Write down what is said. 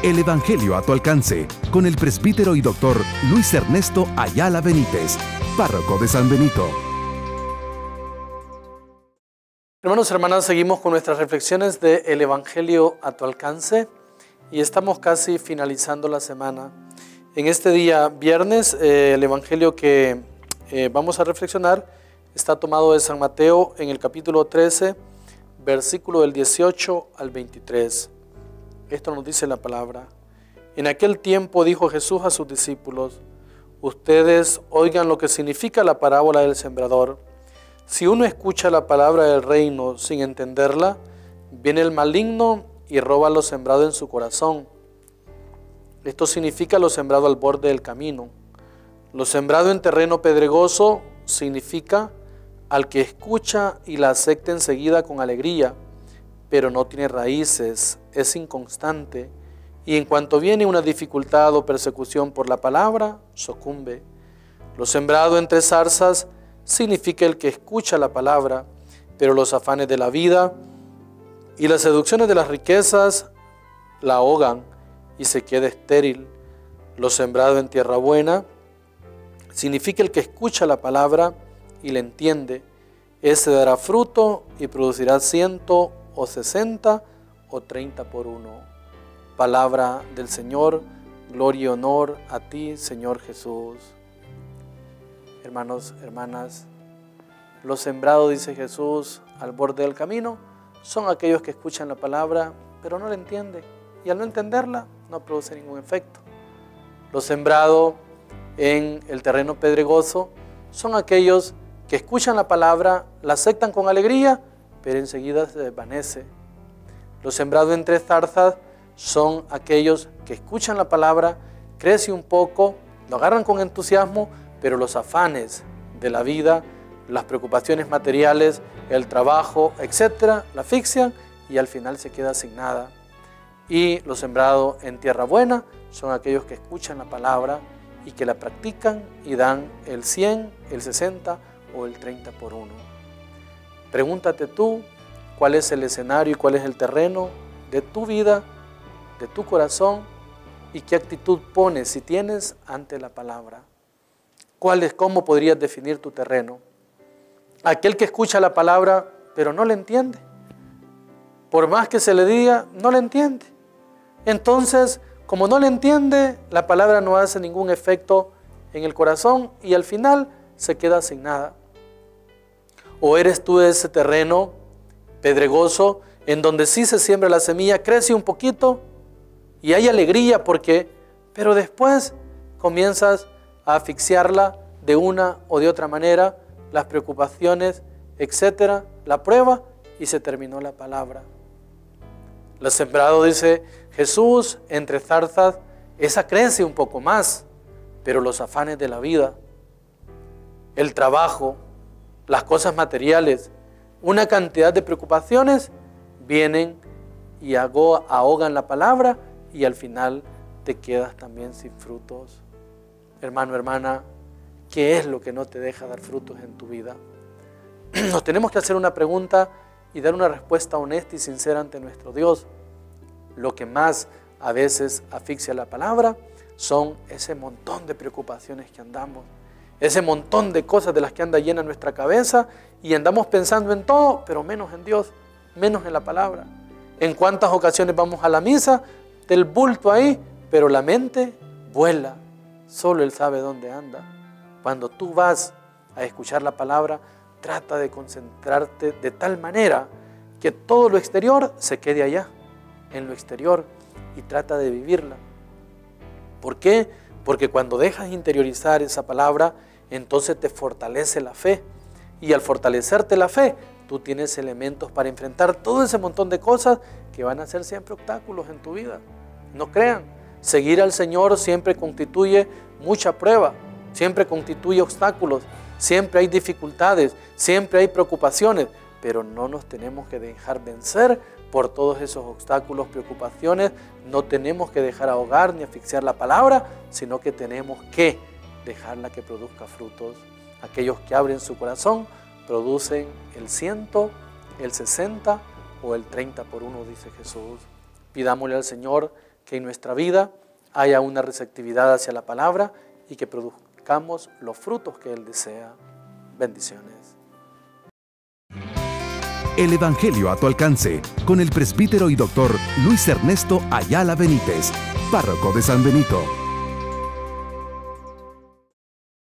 El Evangelio a tu alcance, con el presbítero y doctor Luis Ernesto Ayala Benítez, párroco de San Benito. Hermanos y hermanas, seguimos con nuestras reflexiones de El Evangelio a tu alcance y estamos casi finalizando la semana. En este día viernes, el Evangelio que vamos a reflexionar está tomado de San Mateo en el capítulo 13, versículo del 18 al 23. Esto nos dice la palabra. En aquel tiempo dijo Jesús a sus discípulos: ustedes oigan lo que significa la parábola del sembrador. Si uno escucha la palabra del reino sin entenderla, viene el maligno y roba lo sembrado en su corazón. Esto significa lo sembrado al borde del camino. Lo sembrado en terreno pedregoso significa al que escucha y la acepta enseguida con alegría, pero no tiene raíces, es inconstante, y en cuanto viene una dificultad o persecución por la palabra, sucumbe. Lo sembrado entre zarzas significa el que escucha la palabra, pero los afanes de la vida y las seducciones de las riquezas la ahogan y se queda estéril. Lo sembrado en tierra buena significa el que escucha la palabra y la entiende. Ese dará fruto y producirá 100 o 60 o 30 por uno. Palabra del Señor, gloria y honor a ti, Señor Jesús. Hermanos, hermanas, lo sembrado, dice Jesús, al borde del camino, son aquellos que escuchan la palabra, pero no la entienden, y al no entenderla, no produce ningún efecto. Lo sembrado en el terreno pedregoso son aquellos que escuchan la palabra, la aceptan con alegría, pero enseguida se desvanece. Los sembrados entre zarzas son aquellos que escuchan la palabra, crece un poco, lo agarran con entusiasmo, pero los afanes de la vida, las preocupaciones materiales, el trabajo, etcétera, la asfixian y al final se queda sin nada. Y los sembrados en tierra buena son aquellos que escuchan la palabra y que la practican y dan el 100, el 60 o el 30 por uno. Pregúntate tú cuál es el escenario y cuál es el terreno de tu vida, de tu corazón, y qué actitud pones, si tienes, ante la palabra. ¿Cómo podrías definir tu terreno? Aquel que escucha la palabra pero no la entiende. Por más que se le diga, no la entiende. Entonces, como no la entiende, la palabra no hace ningún efecto en el corazón y al final se queda sin nada. ¿O eres tú de ese terreno pedregoso en donde sí se siembra la semilla, crece un poquito y hay alegría pero después comienzas a asfixiarla de una o de otra manera, las preocupaciones, etcétera, la prueba y se terminó la palabra? Lo sembrado, dice Jesús, entre zarzas, esa crece un poco más, pero los afanes de la vida, el trabajo, las cosas materiales, una cantidad de preocupaciones vienen y ahogan la palabra y al final te quedas también sin frutos. Hermano, hermana, ¿qué es lo que no te deja dar frutos en tu vida? Nos tenemos que hacer una pregunta y dar una respuesta honesta y sincera ante nuestro Dios. Lo que más a veces asfixia la palabra son ese montón de preocupaciones que andamos, ese montón de cosas de las que anda llena nuestra cabeza y andamos pensando en todo, pero menos en Dios, menos en la palabra. ¿En cuántas ocasiones vamos a la misa del bulto ahí, pero la mente vuela? Solo Él sabe dónde anda. Cuando tú vas a escuchar la palabra, trata de concentrarte de tal manera que todo lo exterior se quede allá, en lo exterior, y trata de vivirla. ¿Por qué? Porque cuando dejas interiorizar esa palabra, entonces te fortalece la fe. Y al fortalecerte la fe, tú tienes elementos para enfrentar todo ese montón de cosas que van a ser siempre obstáculos en tu vida. No crean, seguir al Señor siempre constituye mucha prueba, siempre constituye obstáculos, siempre hay dificultades, siempre hay preocupaciones, pero no nos tenemos que dejar vencer por todos esos obstáculos, preocupaciones. No tenemos que dejar ahogar ni asfixiar la palabra, sino que tenemos que dejarla que produzca frutos. Aquellos que abren su corazón producen el 100, el 60 o el 30 por uno, dice Jesús. Pidámosle al Señor que en nuestra vida haya una receptividad hacia la palabra y que produzcamos los frutos que Él desea. Bendiciones. El Evangelio a tu alcance, con el presbítero y doctor Luis Ernesto Ayala Benítez, párroco de San Benito.